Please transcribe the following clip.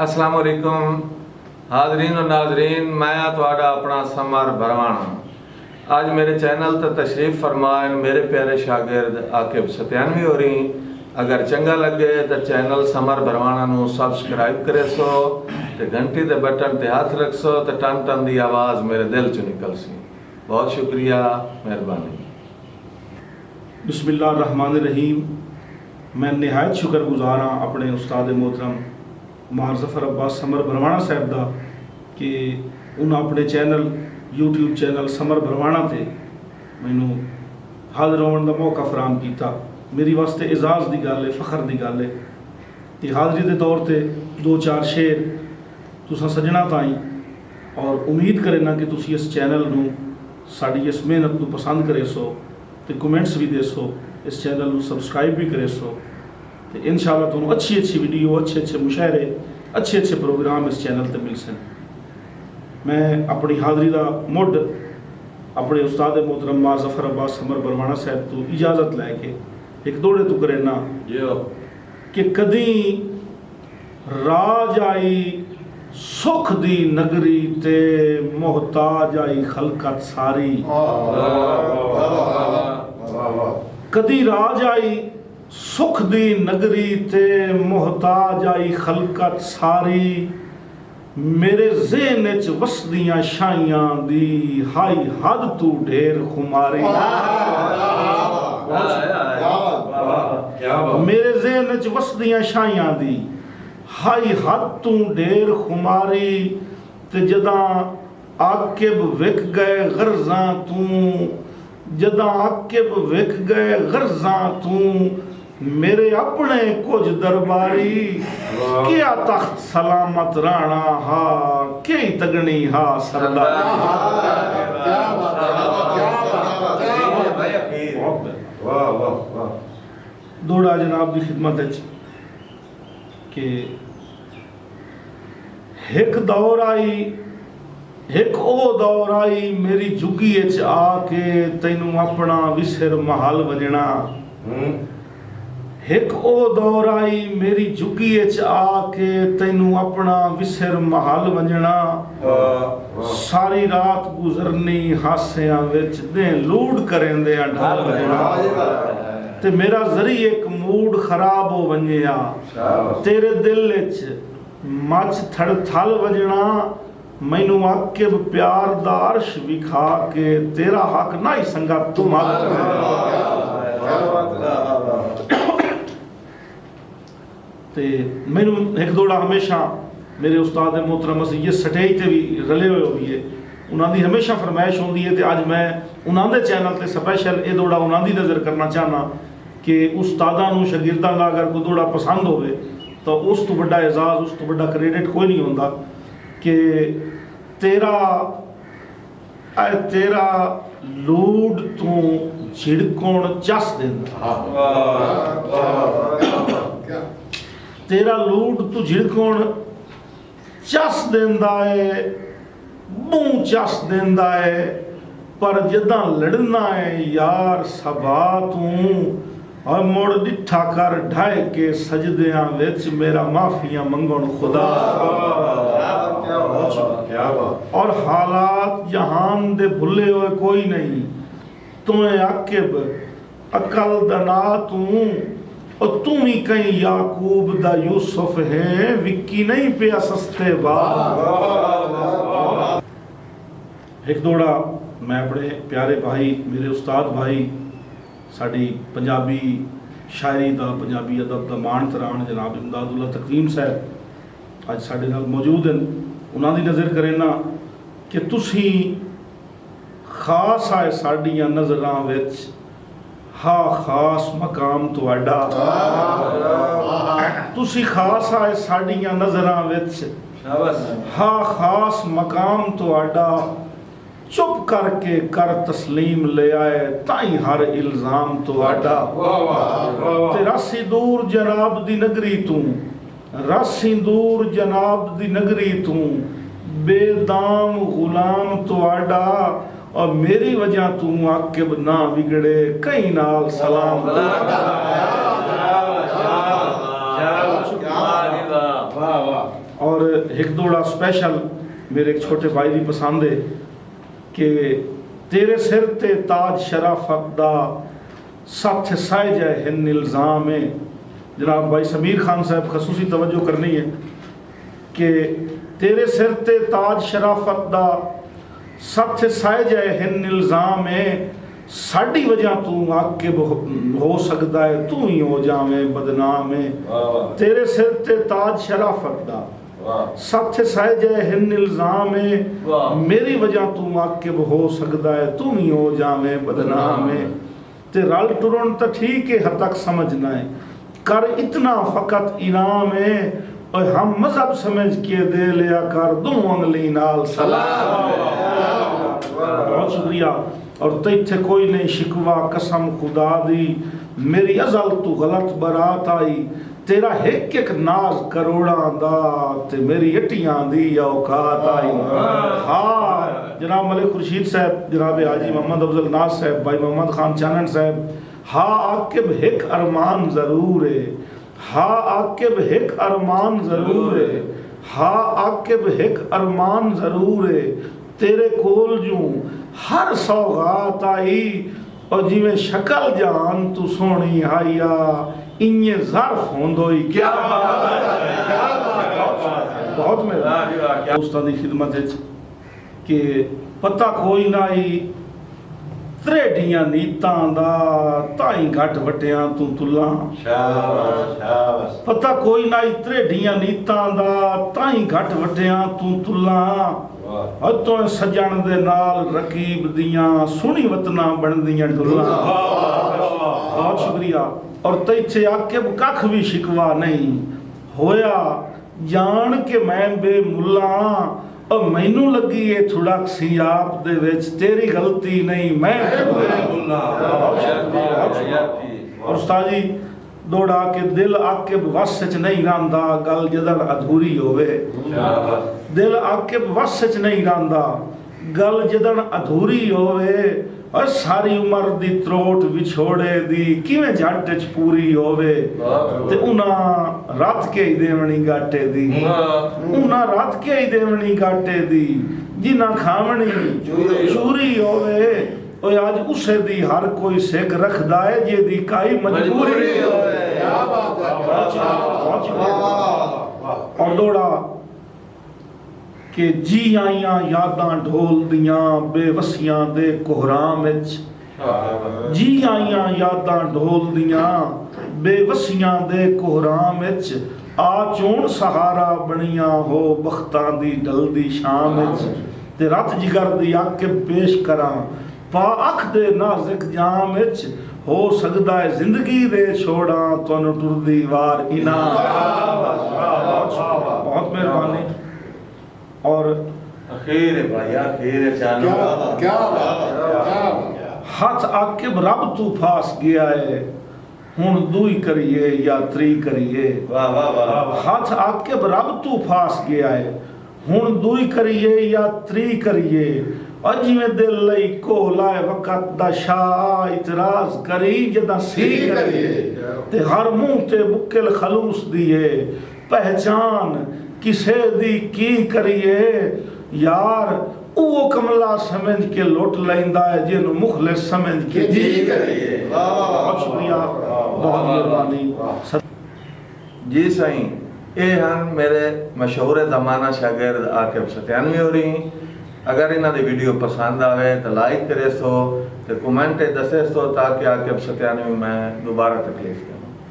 अस्सलाम वालेकुम हाजरीन और नाजरीन, मैं तुहाडा अपना समर भरवाना। आज मेरे चैनल ते तशरीफ़ फरमाए मेरे प्यारे शागिर्द आकिब सत्यानवी हो रही। अगर चंगा लगे तो चैनल समर भरवाना नू सब्सक्राइब करे सो ते घंटी दे बटन ते हाथ रख सो ते टन टन दी आवाज़ मेरे दिल चो निकल सी। बहुत शुक्रिया, मेहरबानी। बिस्मिल्लाहिर्रहमानिर्रहीम। मैं नहायत शुक्रगुजार हाँ अपने उस्ताद मोहतरम मार ज़फ़र अब्बास समर भरवाना साहब का कि उन्हें अपने चैनल यूट्यूब चैनल समर भरवाना ते मैनू हाज़र होने का मौका फराम किया। मेरी वास्ते एजाज़ की गल है, फ़ख्र की गल है कि हाज़री के तौर पर 2-4 शेर तुसां सजना ताई और उम्मीद करना कि तुसी इस चैनल नू साड़ी इस मेहनत को पसंद करे सो तो कमेंट्स भी दे सो, इस चैनल को सबसक्राइब भी करे सो तो इंशाअल्लाह तुहानू अच्छी अच्छी वीडियो, अच्छे अच्छे मुशायरे, अच्छे अच्छे प्रोग्राम इस चैनल पर मिल सन। मैं अपनी हाज़री का मुड अपने उस्ताद मोहतरम मार ज़फ़र अब्बास समर भरवाना साहब तो इजाज़त लैके एक दौड़े तो करना कि कदी राज आई सुख दी नगरी ते मोहताज आई खलकत सारी। कदी राज आई सुख दी नगरी ते मोहताज आई खलकत सारी। मेरे ज़हन च वसदियां शाइयां दी हाई हद तू ढेर खुमारी। मेरे ज़हन च वसदियां शाइयां दी हाई हद तू ढेर खुमारी ते जदा आकिब विक गए गर्ज़ां तू, जदा आकिब विक गए गर्ज़ां तू मेरे अपने कुछ दरबारी। क्या तख्त सलामत राणा हा के तगनी हा सरदारी। दौड़ा जनाब की खिदमत कि एक दौर आई, एक ओ दौर आई मेरी जुगी आके तैनू अपना विसर महल वजना। एक ओ दौर आई मेरी जुगी आके तैनू अपना विसर महल वजना। सारी रात गुजरनी हासियां विच दे लूड़ करेंदे ढल वजना ते मेरा जरी एक मूड खराब हो वंजिया। तेरे दिल च मच थड़ थल वजना। मैनू आकिब प्यार दा अर्श विखा के तेरा हक ना ही संगा तुम ते मैनू एक दौड़ा हमेशा मेरे उस्ताद मोहतरम ये स्टेज ते भी रले हुए हुई है, उन्होंने हमेशा फरमाइश होती है तो अज मैं उन्होंने चैनल पर स्पैशल ये दौड़ा उन्होंने नज़र करना चाहना कि उस्तादां शागिर्दां का अगर कोई दौड़ा पसंद हो तो उस तो बड़ा एजाज़, उस तो बड़ा क्रेडिट कोई नहीं होता कि तेरा लूड तू झिड़कण चस देंदा। तेरा लूड तू झिड़कण चस देंदा है, मुँह चस देंदा है, पर जदा लड़ना है यार सभा तू और मुड़ डिठा कर ढाए के सजदियां विच मेरा माफिया मंगण खुदा। और हालात जहान दे भुले हुए कोई नहीं, तुम्हें आकिब अकल दना तू और तुम ही कहीं याकूब दा यूसुफ है विक्की नहीं पिया सस्ते बाप। एक दौड़ा मैं अपने प्यारे भाई मेरे उस्ताद भाई साड़ी पंजाबी शायरी का पंजाबी अदब का मान तरान जनाब इमदादुल्ला तकरीम साहब अज साढ़े नाल मौजूद हैं। उन्होंने नज़र करना कि तुसी खास आए साड़ियां नज़रां विच हा खास मकाम तुहाडा। तुसी खास आए साड़ियां नज़रां विच हा खास मकाम तुहाडा। चुप करके कर तस्लीम ले आए ताई हर इल्जाम तुहाडा। ते रासी दूर जनाब दी नगरी तू, रासी दूर जनाब दी नगरी तू बेदाम गुलाम तुहाडा। और मेरी वजह तू आकिब ना बिगड़े कई नाल सलाम और एक दोड़ा स्पेशल मेरे एक छोटे भाई की पसंद है कि तेरे सिर ते ताज शराफत दा सथ साए जाए हिन इल्ज़ाम है। जनाब भाई समीर खान साहब खसूसी तवज्जो करनी है कि तेरे सिर ते ताज शराफत दा सथ साए जाए हिन इल्ज़ाम है। साड़ी वजह तू आके हो सकता है तू ही हो जावे बदनाम है। तेरे सिर ते ताज शराफत दा सच साए जाए हिन इल्ज़ाम है। मेरी वजह तू आकिब हो सकता है तू ही हो जावे बदनाम है। ते रल टुरन तो ठीक है हद तक समझना है कर इतना फ़कत इनाम है। और हम मजहब समझ के दे लिया कर दो अंगली नाल सलाम। बहुत शुक्रिया। और तैथे कोई नहीं शिकवा कसम खुदा दी मेरी अजल तू गलत बरात आई। तेरा एक एक नाज करोड़ा दा ते मेरी अटियां दी औकात आई। हाँ जनाब मलिक खुर्शीद साहब, जनाब हाजी मोहम्मद अफजल नाज साहब, भाई मोहम्मद खान चानन साहब, हाँ आकिब एक अरमान ज़रूर है। हाँ आकिब एक अरमान ज़रूर है। हाँ आकिब एक अरमान ज़रूर है। तेरे कोल जूं हर सौगात आई और जिमें शक्ल जान तू सोनी आईया इन्ने ज़र्फ होंदोई क्या बहुत मेरा उस्ताद दी खिदमत है कि पता कोई नाई त्रेडियां नीतां दा ताई घट वटियां तू तुला। पता कोई नाई त्रेडियां नीतां दा ताई घट वटियां तू तुला। तो सजन दे नाल रकीब दियां सुनी वतना बनदियां डुला। बहुत शुक्रिया। और तैथे आके कख भी शिकवा नहीं होया जान के मैं बेमुला। और मैनू लगी है थोड़ा सी आप दे विच तेरी गलती नहीं मैं बेमुला। और उस्ताद जी दौड़ा के दिल आके वस च नहीं रंदा गल जदन अधूरी होवे। दिल आके वस च नहीं रंदा गल जदन अधूरी होवे। और सारी उम्र दी त्रोट विछोड़े दी किवें झट च पूरी होवे। ते उना रात के ही देवनी गाटे दी उना रात के ही देवनी गाटे दी जिना खावनी चूरी होवे। और आज उसे दी हर कोई सिक रखदा है जे दी काई मजबूरी होवे। और दौड़ा कि जी आइयां यादां ढोल दियां बेवसियां दे कोहराम विच। जी आइयां यादां ढोल दियां बेवसियां दे कोहराम विच। आ चोण सहारा बनियां हो बख्तां दी ढलदी शाम विच। ते रत जिगर दी आके पेश करां पा अख दे नाज़िक जाम विच। हो सकदा है जिंदगी दे छोड़ा तुहानू टुरदी वार इनाम। बहुत मेहरबानी। और आखिर है भाई आखिर है चालू क्या हाथ आकिब रब तू फास गया है हुण दुई करिए या त्री करिए। वाह वाह वाह। हाथ आकिब रब तू फास गया है हुण दुई करिए या त्री करिए। और जिवें दिल लई कोलाए वक़्त दा शाह इतराज करी जदा सी करिए। ते हर मुंह ते बुकेल खलूस दिए पहचान किसे दी की करिए। यार वो कमला समझ के लुट लैंदा है जिन्हों मुखलिस समझ के जी करिए। बहुत शुक्रिया बहुत मेहरबानी। जी साईं ये हैं मेरे मशहूर ज़माना शागिर्द आकिब सत्यानवी होरी। अगर इन्हों की वीडियो पसंद आवे तो लाइक करे सो तो कमेंट दसे सो ताकि आकिब सत्यानवी मैं दोबारा तकलीफ करूँ।